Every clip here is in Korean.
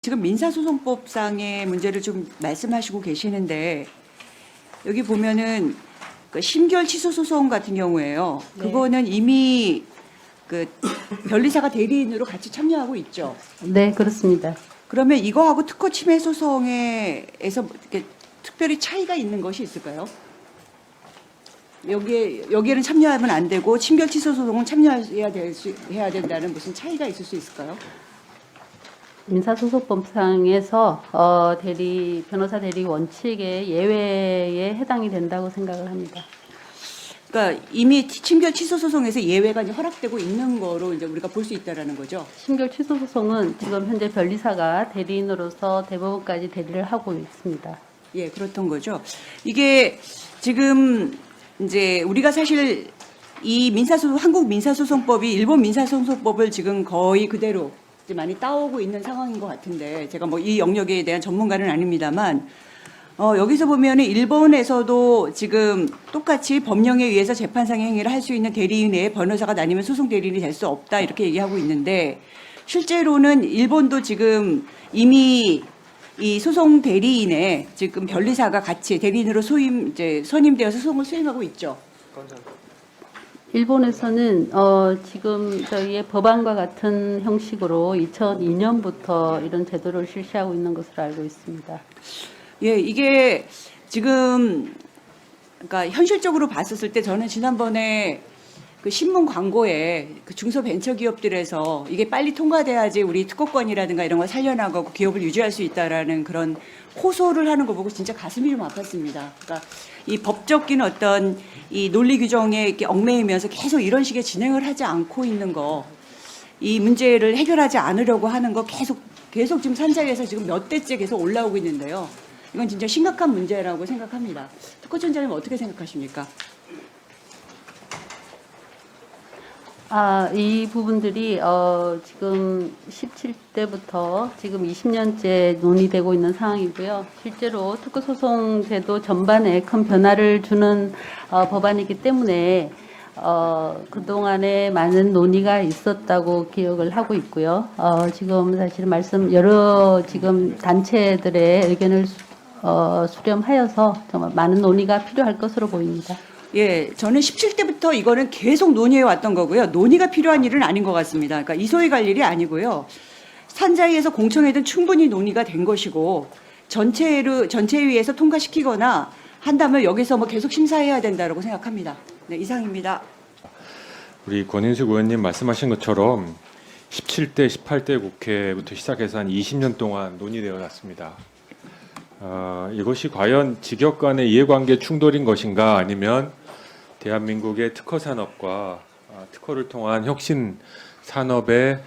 지금 민사소송법상의 문제를 좀 말씀하시고 계시는데 여기 보면은 그 심결 취소 소송 같은 경우에요. 네. 그거는 이미 그 변리사가 대리인으로 같이 참여하고 있죠. 네, 그렇습니다. 그러면 이거하고 특허 침해 소송에서 이렇게 특별히 차이가 있는 것이 있을까요? 여기에는 참여하면 안 되고 심결 취소 소송은 해야 된다는 무슨 차이가 있을 수 있을까요? 민사소송법상에서 변호사 대리 원칙의 예외에 해당이 된다고 생각을 합니다. 그러니까 이미 심결 취소 소송에서 예외가 이제 허락되고 있는 거로 이제 우리가 볼 수 있다라는 거죠. 심결 취소 소송은 지금 현재 변리사가 대리인으로서 대법원까지 대리를 하고 있습니다. 예, 그렇던 거죠. 이게 지금 이제 우리가 사실 이 한국 민사소송법이 일본 민사소송법을 지금 거의 그대로 이제 많이 따오고 있는 상황인 것 같은데 제가 뭐 이 영역에 대한 전문가는 아닙니다만 여기서 보면은 일본에서도 지금 똑같이 법령에 의해서 재판상의 행위를 할 수 있는 대리인 외에 변호사가 나뉘면 소송 대리인이 될 수 없다 이렇게 얘기하고 있는데 실제로는 일본도 지금 이미 이 소송 대리인에 지금 변리사가 같이 대리인으로 선임되어서 소송을 수행하고 있죠. 일본에서는 지금 저희의 법안과 같은 형식으로 2002년부터 이런 제도를 실시하고 있는 것으로 알고 있습니다. 예, 이게 지금 그러니까 현실적으로 봤었을 때 저는 지난번에 그 신문 광고에 그 중소벤처기업들에서 이게 빨리 통과돼야지 우리 특허권이라든가 이런 걸 살려나가고 기업을 유지할 수 있다라는 그런 호소를 하는 거 보고 진짜 가슴이 좀 아팠습니다. 그러니까 이 법적인 어떤 이 논리 규정에 이렇게 얽매이면서 계속 이런 식의 진행을 하지 않고 있는 거, 이 문제를 해결하지 않으려고 하는 거 계속 지금 산자리에서 지금 몇 대째 계속 올라오고 있는데요. 이건 진짜 심각한 문제라고 생각합니다. 특허청장님 어떻게 생각하십니까? 이 부분들이 지금 17대부터 지금 20년째 논의되고 있는 상황이고요. 실제로 특허소송 제도 전반에 큰 변화를 주는 법안이기 때문에 그동안에 많은 논의가 있었다고 기억을 하고 있고요. 지금 사실 여러 지금 단체들의 의견을 수렴하여서 정말 많은 논의가 필요할 것으로 보입니다. 예, 저는 17대부터 이거는 계속 논의해 왔던 거고요. 논의가 필요한 일은 아닌 것 같습니다. 그러니까 이소희 갈 일이 아니고요. 산자위에서 공청회든 충분히 논의가 된 것이고 전체회의에서 통과시키거나 한다면 여기서 뭐 계속 심사해야 된다고 생각합니다. 네, 이상입니다. 우리 권인숙 의원님 말씀하신 것처럼 17대, 18대 국회부터 시작해서 한 20년 동안 논의되어 왔습니다. 이것이 과연 직역 간의 이해관계 충돌인 것인가 아니면 대한민국의 특허 산업과 특허를 통한 혁신 산업의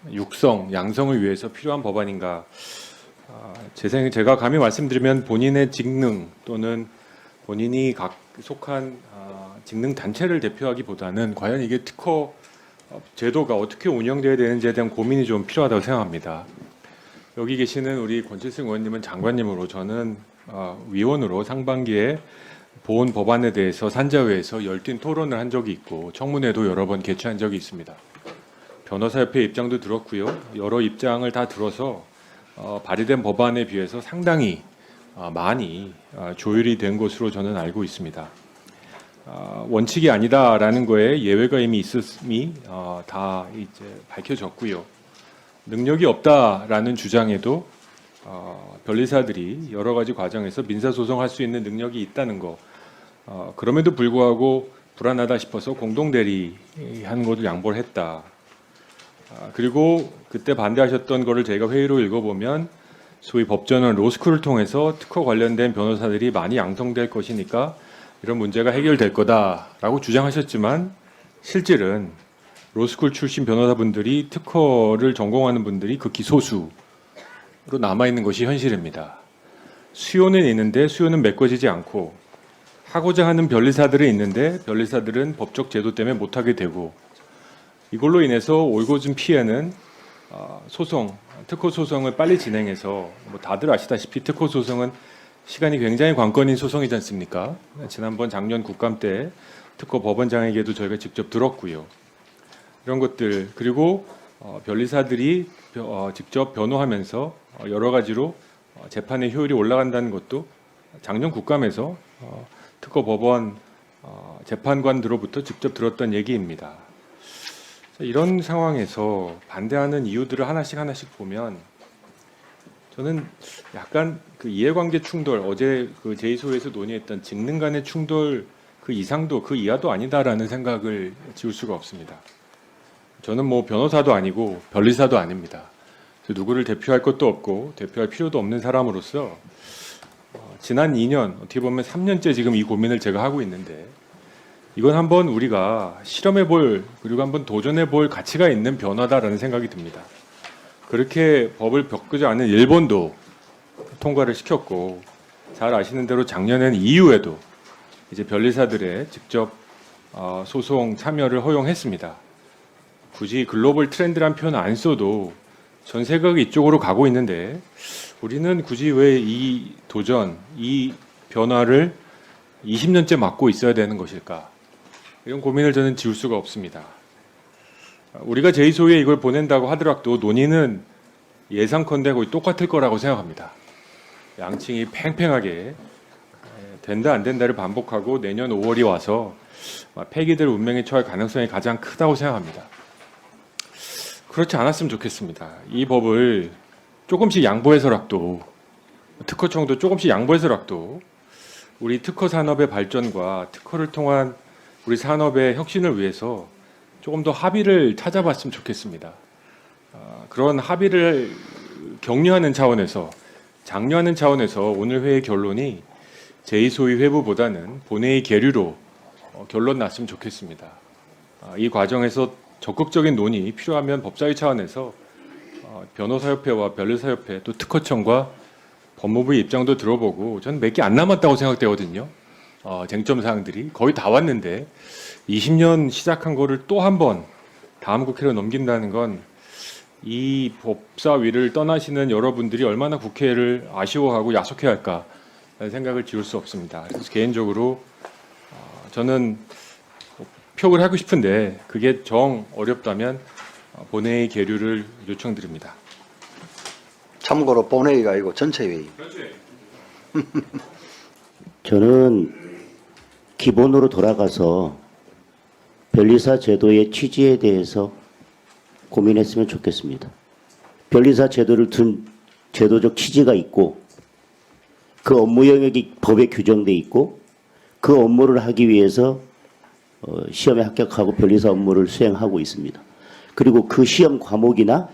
육성, 양성을 위해서 필요한 법안인가. 제가 감히 말씀드리면 본인의 직능 또는 본인이 속한 직능 단체를 대표하기보다는 과연 이게 특허 제도가 어떻게 운영되어야 되는지에 대한 고민이 좀 필요하다고 생각합니다. 여기 계시는 우리 권칠승 의원님은 장관님으로 저는 위원으로 상반기에 본 법안에 대해서 산자회에서 열띤 토론을 한 적이 있고 청문회도 여러 번 개최한 적이 있습니다. 변호사협회 입장도 들었고요. 여러 입장을 다 들어서 발의된 법안에 비해서 상당히 많이 조율이 된 것으로 저는 알고 있습니다. 원칙이 아니다라는 거에 예외가 이미 있었음이 다 이제 밝혀졌고요. 능력이 없다라는 주장에도 변리사들이 여러 가지 과정에서 민사소송할 수 있는 능력이 있다는 거, 그럼에도 불구하고 불안하다 싶어서 공동대리하는 것을 양보를 했다. 그리고 그때 반대하셨던 거를 제가 회의로 읽어보면 소위 법전은 로스쿨을 통해서 특허 관련된 변호사들이 많이 양성될 것이니까 이런 문제가 해결될 거다라고 주장하셨지만 실질은 로스쿨 출신 변호사분들이 특허를 전공하는 분들이 극히 소수로 남아있는 것이 현실입니다. 수요는 있는데 수요는 메꿔지지 않고 하고자 하는 변리사들은 있는데 변리사들은 법적 제도 때문에 못하게 되고 이걸로 인해서 올고준 피해는 특허 소송을 빨리 진행해서 뭐 다들 아시다시피 특허 소송은 시간이 굉장히 관건인 소송이지 않습니까? 지난번 작년 국감 때 특허 법원장에게도 저희가 직접 들었고요. 이런 것들 그리고 변리사들이 직접 변호하면서 여러 가지로 재판의 효율이 올라간다는 것도 작년 국감에서 특허 법원 재판관들로부터 직접 들었던 얘기입니다. 이런 상황에서 반대하는 이유들을 하나씩 보면 저는 약간 그 이해관계 충돌, 어제 그 제2소에서 논의했던 직능 간의 충돌 그 이상도 그 이하도 아니다라는 생각을 지울 수가 없습니다. 저는 뭐 변호사도 아니고 변리사도 아닙니다. 누구를 대표할 것도 없고 대표할 필요도 없는 사람으로서 지난 2년, 어떻게 보면 3년째 지금 이 고민을 제가 하고 있는데 이건 한번 우리가 실험해볼 그리고 한번 도전해볼 가치가 있는 변화다라는 생각이 듭니다. 그렇게 법을 겪지 않은 일본도 통과를 시켰고 잘 아시는 대로 작년엔 EU에도 이제 변리사들의 직접 소송 참여를 허용했습니다. 굳이 글로벌 트렌드란 표현 안 써도 전 세계가 이쪽으로 가고 있는데 우리는 굳이 왜 이 도전, 이 변화를 20년째 맡고 있어야 되는 것일까? 이런 고민을 저는 지울 수가 없습니다. 우리가 제2소위에 이걸 보낸다고 하더라도 논의는 예상컨대 거의 똑같을 거라고 생각합니다. 양측이 팽팽하게 된다 안 된다를 반복하고 내년 5월이 와서 폐기될 운명에 처할 가능성이 가장 크다고 생각합니다. 그렇지 않았으면 좋겠습니다. 이 법을 조금씩 양보해서라도 특허청도 조금씩 양보해서라도 우리 특허 산업의 발전과 특허를 통한 우리 산업의 혁신을 위해서 조금 더 합의를 찾아봤으면 좋겠습니다. 그런 합의를 격려하는 차원에서 장려하는 차원에서 오늘 회의 결론이 제2소위 회부보다는 본회의 계류로 결론 났으면 좋겠습니다. 이 과정에서 적극적인 논의 필요하면 법사위 차원에서 변호사협회와 변리사협회 또 특허청과 법무부의 입장도 들어보고 저는 몇 개 안 남았다고 생각되거든요. 쟁점 사항들이 거의 다 왔는데 20년 시작한 거를 또 한 번 다음 국회로 넘긴다는 건 이 법사위를 떠나시는 여러분들이 얼마나 국회를 아쉬워하고 야속해야 할까 생각을 지울 수 없습니다. 그래서 개인적으로 저는 표를 하고 싶은데 그게 정 어렵다면 본회의 계류를 요청드립니다. 참고로 본회의가 아니고 전체회의. 저는 기본으로 돌아가서 변리사 제도의 취지에 대해서 고민했으면 좋겠습니다. 변리사 제도를 둔 제도적 취지가 있고 그 업무 영역이 법에 규정돼 있고 그 업무를 하기 위해서 시험에 합격하고 변리사 업무를 수행하고 있습니다. 그리고 그 시험 과목이나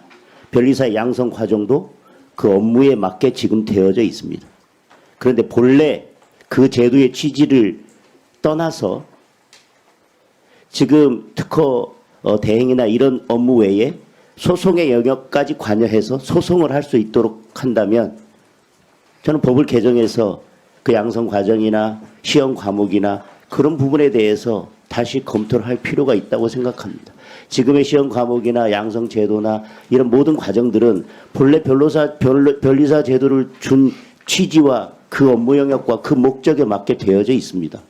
변리사의 양성 과정도 그 업무에 맞게 지금 되어져 있습니다. 그런데 본래 그 제도의 취지를 떠나서 지금 특허 대행이나 이런 업무 외에 소송의 영역까지 관여해서 소송을 할 수 있도록 한다면 저는 법을 개정해서 그 양성 과정이나 시험 과목이나 그런 부분에 대해서 다시 검토를 할 필요가 있다고 생각합니다. 지금의 시험 과목이나 양성 제도나 이런 모든 과정들은 본래 변리사 제도를 준 취지와 그 업무 영역과 그 목적에 맞게 되어져 있습니다.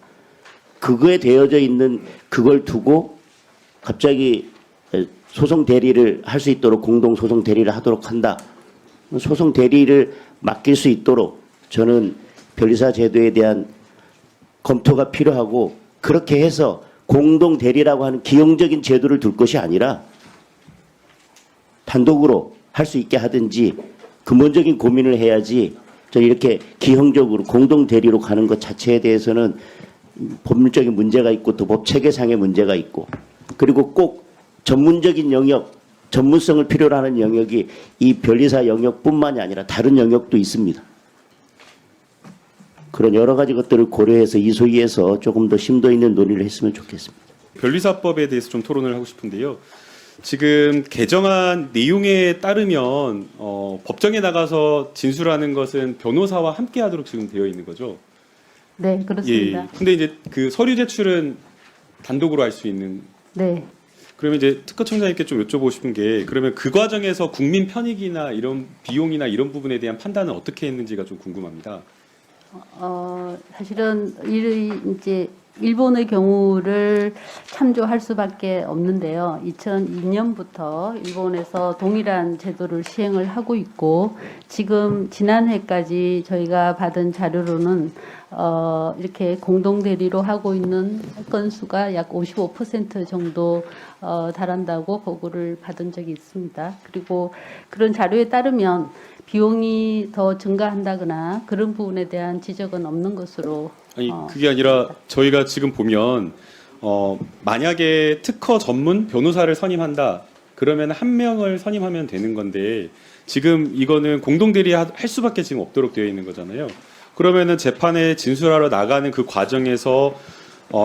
그거에 되어져 있는 그걸 두고 갑자기 소송 대리를 할 수 있도록 공동 소송 대리를 하도록 한다. 소송 대리를 맡길 수 있도록 저는 변리사 제도에 대한 검토가 필요하고 그렇게 해서 공동 대리라고 하는 기형적인 제도를 둘 것이 아니라 단독으로 할 수 있게 하든지 근본적인 고민을 해야지 저 이렇게 기형적으로 공동 대리로 가는 것 자체에 대해서는 법률적인 문제가 있고 또 법 체계상의 문제가 있고 그리고 꼭 전문적인 영역, 전문성을 필요로 하는 영역이 이 변리사 영역뿐만이 아니라 다른 영역도 있습니다. 그런 여러 가지 것들을 고려해서 이 소위에서 조금 더 심도 있는 논의를 했으면 좋겠습니다. 변리사법에 대해서 좀 토론을 하고 싶은데요. 지금 개정안 내용에 따르면 법정에 나가서 진술하는 것은 변호사와 함께하도록 지금 되어 있는 거죠. 네, 그렇습니다. 예. 근데 이제 그 서류 제출은 단독으로 할 수 있는. 네. 그러면 이제 특허청장님께 좀 여쭤보고 싶은 게 그러면 그 과정에서 국민 편익이나 이런 비용이나 이런 부분에 대한 판단은 어떻게 했는지가 좀 궁금합니다. 사실은 이제 일본의 경우를 참조할 수밖에 없는데요. 2002년부터 일본에서 동일한 제도를 시행을 하고 있고 지금 지난해까지 저희가 받은 자료로는 이렇게 공동 대리로 하고 있는 건수가 약 55% 정도 달한다고 보고를 받은 적이 있습니다. 그리고 그런 자료에 따르면 비용이 더 증가한다거나 그런 부분에 대한 지적은 없는 것으로 아니 그게 아니라 저희가 지금 보면 만약에 특허 전문 변호사를 선임한다 그러면 한 명을 선임하면 되는 건데 지금 이거는 공동 대리할 수밖에 지금 없도록 되어 있는 거잖아요. 그러면은 재판에 진술하러 나가는 그 과정에서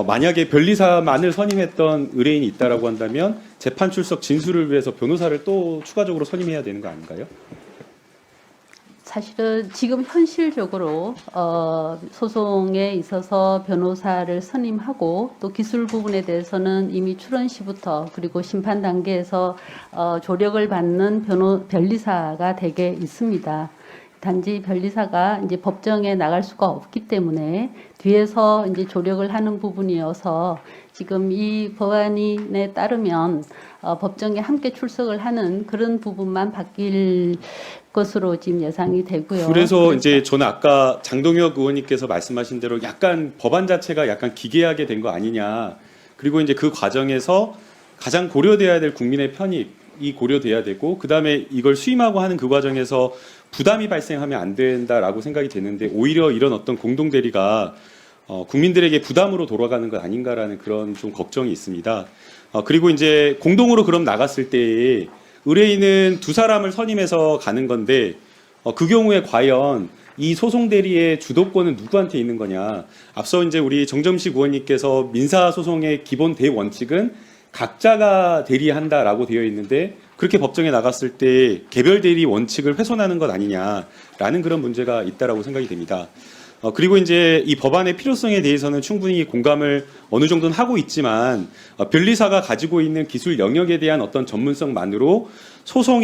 만약에 변리사만을 선임했던 의뢰인이 있다라고 한다면 재판 출석 진술을 위해서 변호사를 또 추가적으로 선임해야 되는 거 아닌가요? 사실은 지금 현실적으로 소송에 있어서 변호사를 선임하고 또 기술 부분에 대해서는 이미 출원 시부터 그리고 심판 단계에서 조력을 받는 변리사가 대개 있습니다. 단지 변리사가 이제 법정에 나갈 수가 없기 때문에 뒤에서 이제 조력을 하는 부분이어서 지금 이 법안에 따르면 법정에 함께 출석을 하는 그런 부분만 바뀔 것으로 지금 예상이 되고요. 그래서 이제 저는 아까 장동혁 의원님께서 말씀하신 대로 약간 법안 자체가 약간 기괴하게 된 거 아니냐. 그리고 이제 그 과정에서 가장 고려돼야 될 국민의 편익이 고려돼야 되고 그다음에 이걸 수임하고 하는 그 과정에서 부담이 발생하면 안 된다라고 생각이 되는데 오히려 이런 어떤 공동 대리가 국민들에게 부담으로 돌아가는 것 아닌가라는 그런 좀 걱정이 있습니다. 그리고 이제 공동으로 그럼 나갔을 때 의뢰인은 두 사람을 선임해서 가는 건데 그 경우에 과연 이 소송 대리의 주도권은 누구한테 있는 거냐? 앞서 이제 우리 정점식 의원님께서 민사 소송의 기본 대원칙은 각자가 대리한다라고 되어 있는데 그렇게 법정에 나갔을 때 개별 대리 원칙을 훼손하는 것 아니냐라는 그런 문제가 있다라고 생각이 됩니다. 그리고 이제 이 법안의 필요성에 대해서는 충분히 공감을 어느 정도는 하고 있지만 변리사가 가지고 있는 기술 영역에 대한 어떤 전문성만으로 소송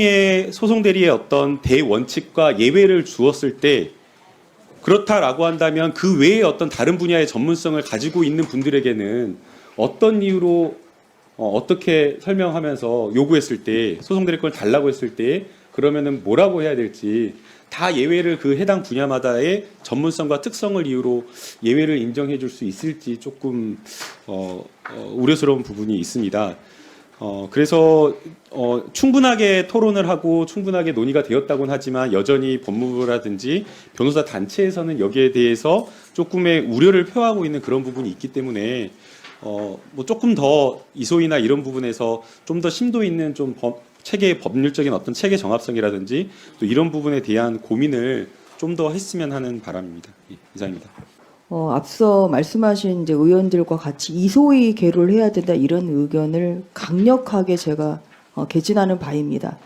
대리의 어떤 대원칙과 예외를 주었을 때 그렇다라고 한다면 그 외에 어떤 다른 분야의 전문성을 가지고 있는 분들에게는 어떤 이유로 어떻게 설명하면서 요구했을 때 소송 대리권을 달라고 했을 때 그러면은 뭐라고 해야 될지 다 예외를 그 해당 분야마다의 전문성과 특성을 이유로 예외를 인정해 줄 수 있을지 조금 우려스러운 부분이 있습니다. 그래서 충분하게 토론을 하고 충분하게 논의가 되었다고는 하지만 여전히 법무부라든지 변호사 단체에서는 여기에 대해서 조금의 우려를 표하고 있는 그런 부분이 있기 때문에 뭐 조금 더 이소희나 이런 부분에서 좀 더 심도 있는 좀 체계 법률적인 어떤 체계 정합성이라든지 또 이런 부분에 대한 고민을 좀 더 했으면 하는 바람입니다. 예, 이상입니다. 앞서 말씀하신 이제 의원들과 같이 이소희 계류를 해야 된다 이런 의견을 강력하게 제가 개진하는 바입니다.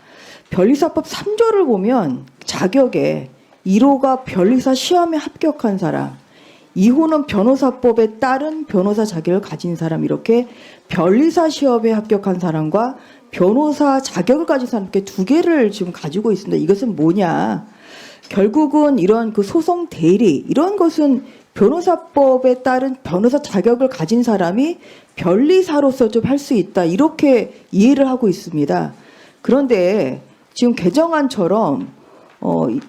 변리사법 3조를 보면 자격에 1호가 변리사 시험에 합격한 사람, 2호는 변호사법에 따른 변호사 자격을 가진 사람 이렇게 변리사 시험에 합격한 사람과 변호사 자격을 가진 사람 이렇게 두 개를 지금 가지고 있습니다. 이것은 뭐냐? 결국은 이런 그 소송 대리 이런 것은 변호사법에 따른 변호사 자격을 가진 사람이 변리사로서 좀 할 수 있다 이렇게 이해를 하고 있습니다. 그런데 지금 개정안처럼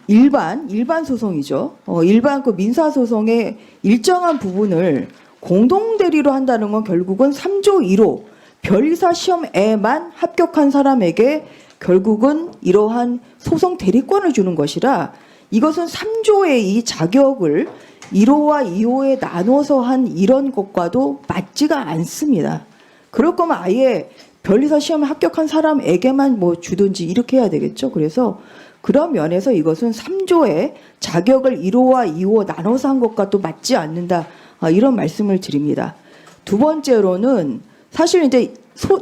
일반 소송이죠. 일반 그 민사 소송의 일정한 부분을 공동 대리로 한다는 건 결국은 3조 1호 변리사 시험에만 합격한 사람에게 결국은 이러한 소송 대리권을 주는 것이라 이것은 3조의 이 자격을 1호와 2호에 나눠서 한 이런 것과도 맞지가 않습니다. 그럴 거면 아예 변리사 시험에 합격한 사람에게만 뭐 주든지 이렇게 해야 되겠죠. 그래서 그런 면에서 이것은 3조의 자격을 1호와 2호 나눠서 한 것과 또 맞지 않는다. 이런 말씀을 드립니다. 두 번째로는 사실 이제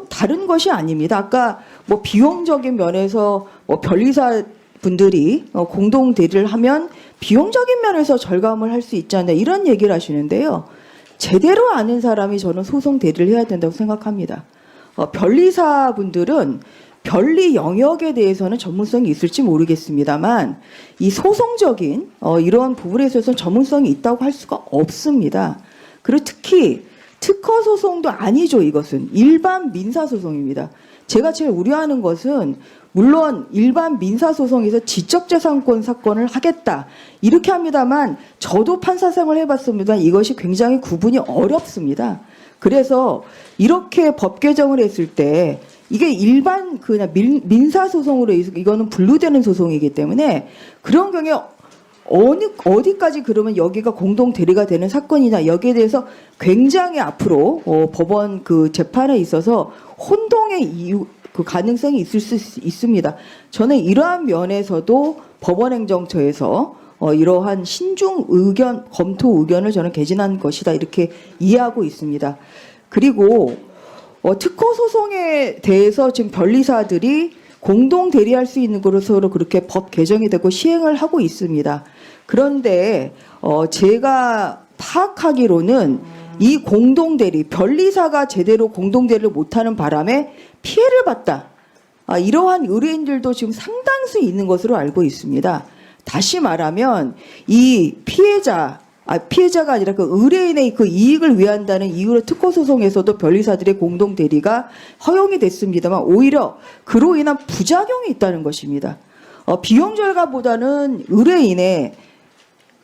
다른 것이 아닙니다. 아까 뭐 비용적인 면에서 뭐 변리사 분들이 공동 대리를 하면 비용적인 면에서 절감을 할 수 있지 않나 이런 얘기를 하시는데요. 제대로 아는 사람이 저는 소송 대리를 해야 된다고 생각합니다. 변리사 분들은 변리 영역에 대해서는 전문성이 있을지 모르겠습니다만 이 소송적인 이런 부분에 있어서 전문성이 있다고 할 수가 없습니다. 그리고 특히 특허 소송도 아니죠. 이것은 일반 민사 소송입니다. 제가 제일 우려하는 것은 물론 일반 민사 소송에서 지적재산권 사건을 하겠다 이렇게 합니다만 저도 판사 생활을 해봤습니다. 이것이 굉장히 구분이 어렵습니다. 그래서 이렇게 법 개정을 했을 때 이게 일반 그냥 민사 소송으로 이거는 분류되는 소송이기 때문에 그런 경우에 어디까지 그러면 여기가 공동 대리가 되는 사건이냐 여기에 대해서 굉장히 앞으로 법원 그 재판에 있어서 혼동의 이유 그 가능성이 있을 수 있습니다. 저는 이러한 면에서도 법원행정처에서 이러한 신중 의견 검토 의견을 저는 개진한 것이다 이렇게 이해하고 있습니다. 그리고 특허 소송에 대해서 지금 변리사들이 공동 대리할 수 있는 것으로 그렇게 법 개정이 되고 시행을 하고 있습니다. 그런데 제가 파악하기로는 이 공동 대리 변리사가 제대로 공동 대리를 못하는 바람에 피해를 봤다. 이러한 의뢰인들도 지금 상당수 있는 것으로 알고 있습니다. 다시 말하면 이 피해자가 아니라 그 의뢰인의 그 이익을 위한다는 이유로 특허 소송에서도 변리사들의 공동 대리가 허용이 됐습니다만 오히려 그로 인한 부작용이 있다는 것입니다. 비용 절감보다는 의뢰인의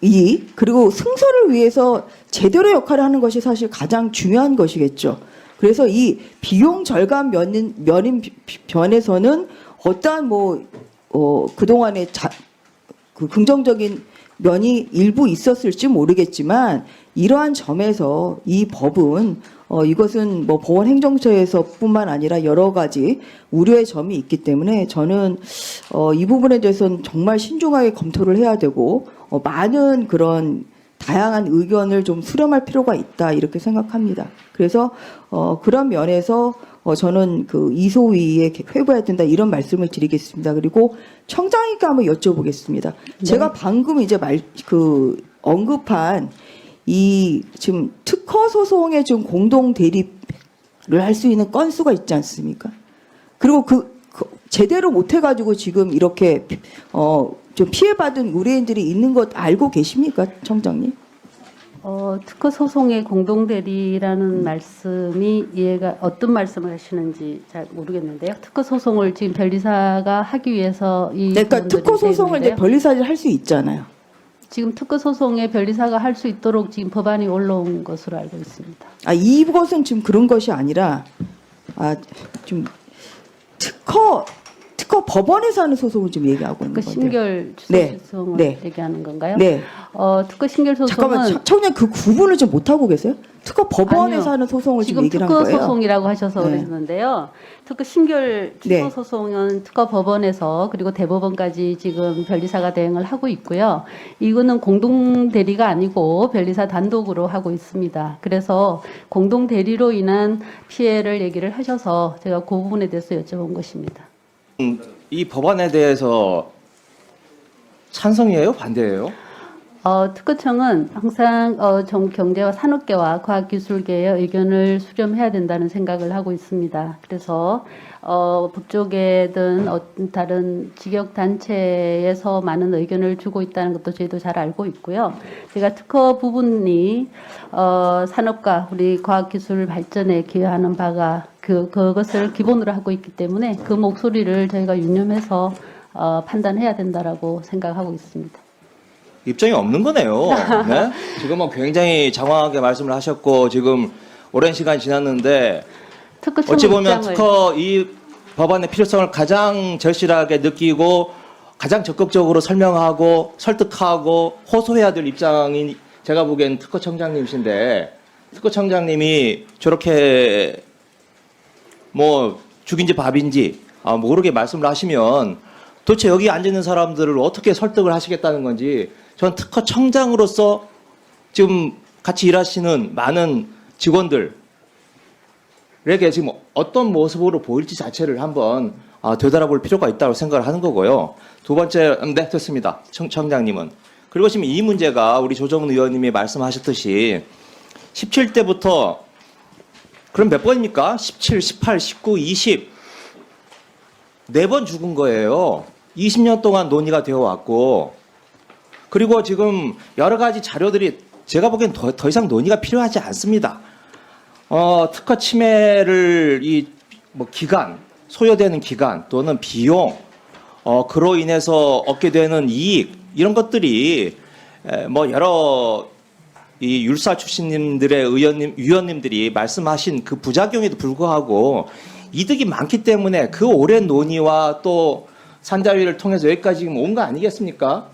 이익 그리고 승소를 위해서 제대로 역할을 하는 것이 사실 가장 중요한 것이겠죠. 그래서 이 비용 절감 면에서는 어떠한 그동안의 그 긍정적인 면이 일부 있었을지 모르겠지만 이러한 점에서 이 법은 이것은 법원 행정처에서뿐만 아니라 여러 가지 우려의 점이 있기 때문에 저는 이 부분에 대해서는 정말 신중하게 검토를 해야 되고 많은 그런 다양한 의견을 좀 수렴할 필요가 있다 이렇게 생각합니다. 그래서 그런 면에서 저는 그 이소위에 회부해야 된다 이런 말씀을 드리겠습니다. 그리고 청장님께 한번 여쭤보겠습니다. 네. 제가 방금 이제 언급한 이 지금 특허 소송에 좀 공동 대리를 할 수 있는 건수가 있지 않습니까? 그리고 제대로 못 해가지고 지금 이렇게 좀 피해받은 의뢰인들이 있는 것 알고 계십니까, 청장님? 특허 소송의 공동 대리라는 말씀이 이해가 어떤 말씀을 하시는지 잘 모르겠는데요. 특허 소송을 지금 변리사가 하기 위해서 그러니까 특허 소송을 이제 변리사들이 할 수 있잖아요. 지금 특허 소송에 변리사가 할 수 있도록 지금 법안이 올라온 것으로 알고 있습니다. 이것은 지금 그런 것이 아니라 좀 특허 법원에서 하는 소송을 좀 얘기하고 있는 그 건데요. 신결 네. 소송을 네. 얘기하는 건가요? 네. 특허 신결 소송은 잠깐만, 청장 그 구분을 좀 못하고 계세요? 특허 법원에서 아니요. 하는 소송을 지금 지금 얘기를 한 특허 거예요? 소송이라고 하셔서 네. 그랬는데요. 특허 신결 네. 취소 소송은 특허 법원에서 그리고 대법원까지 지금 변리사가 대행을 하고 있고요. 이거는 공동 대리가 아니고 변리사 단독으로 하고 있습니다. 그래서 공동 대리로 인한 피해를 얘기를 하셔서 제가 그 부분에 대해서 여쭤본 것입니다. 이 법안에 대해서 찬성이에요? 반대예요? 특허청은 항상 경제와 산업계와 과학기술계의 의견을 수렴해야 된다는 생각을 하고 있습니다. 그래서 북쪽이든 다른 직역단체에서 많은 의견을 주고 있다는 것도 저희도 잘 알고 있고요. 제가 특허 부분이 산업과 우리 과학기술 발전에 기여하는 바가 그것을 기본으로 하고 있기 때문에 그 목소리를 저희가 유념해서 판단해야 된다라고 생각하고 있습니다. 입장이 없는 거네요. 네? 지금은 굉장히 장황하게 말씀을 하셨고 지금 오랜 시간이 지났는데 특허청 어찌 보면 입장을 특허 이 법안의 필요성을 가장 절실하게 느끼고 가장 적극적으로 설명하고 설득하고 호소해야 될 입장인 제가 보기엔 특허청장님이신데 특허청장님이 저렇게 죽인지 밥인지 모르게 말씀을 하시면 도대체 여기 앉아 있는 사람들을 어떻게 설득을 하시겠다는 건지 전 특허청장으로서 지금 같이 일하시는 많은 직원들에게 지금 어떤 모습으로 보일지 자체를 한번 되돌아볼 필요가 있다고 생각을 하는 거고요. 두 번째, 네, 됐습니다. 청장님은. 그리고 지금 이 문제가 우리 조정은 의원님이 말씀하셨듯이 17대부터 그럼 몇 번입니까? 17, 18, 19, 20 4번 죽은 거예요. 20년 동안 논의가 되어 왔고 그리고 지금 여러 가지 자료들이 제가 보기엔 더 이상 논의가 필요하지 않습니다. 특허 침해를 뭐 기간, 소요되는 기간 또는 비용, 그로 인해서 얻게 되는 이익 이런 것들이 뭐 여러 이 율사 출신님들의 위원님들이 말씀하신 그 부작용에도 불구하고 이득이 많기 때문에 그 오랜 논의와 또 산자위를 통해서 여기까지 지금 온 거 아니겠습니까?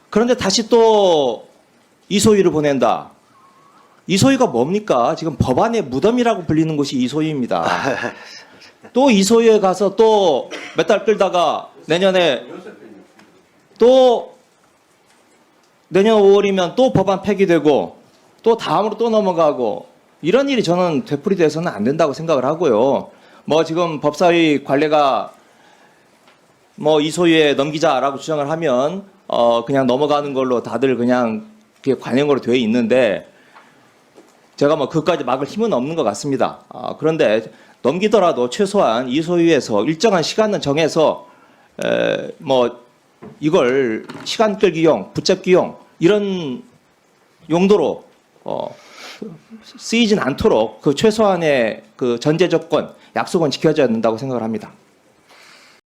그런데 다시 또 이소위를 보낸다. 이소위가 뭡니까? 지금 법안의 무덤이라고 불리는 곳이 이소위입니다. 또 이소위에 가서 또 몇 달 끌다가 내년 5월이면 또 법안 폐기되고 또 다음으로 또 넘어가고 이런 일이 저는 되풀이돼서는 안 된다고 생각을 하고요. 뭐 지금 법사위 관례가 뭐 이소위에 넘기자라고 주장을 하면 그냥 넘어가는 걸로 다들 그냥 그게 관행으로 되어 있는데 제가 뭐 그까지 막을 힘은 없는 것 같습니다. 그런데 넘기더라도 최소한 이소위에서 일정한 시간은 정해서 뭐 이걸 시간 끌기용, 붙잡기용 이런 용도로 쓰이진 않도록 그 최소한의 그 전제 조건, 약속은 지켜져야 된다고 생각을 합니다.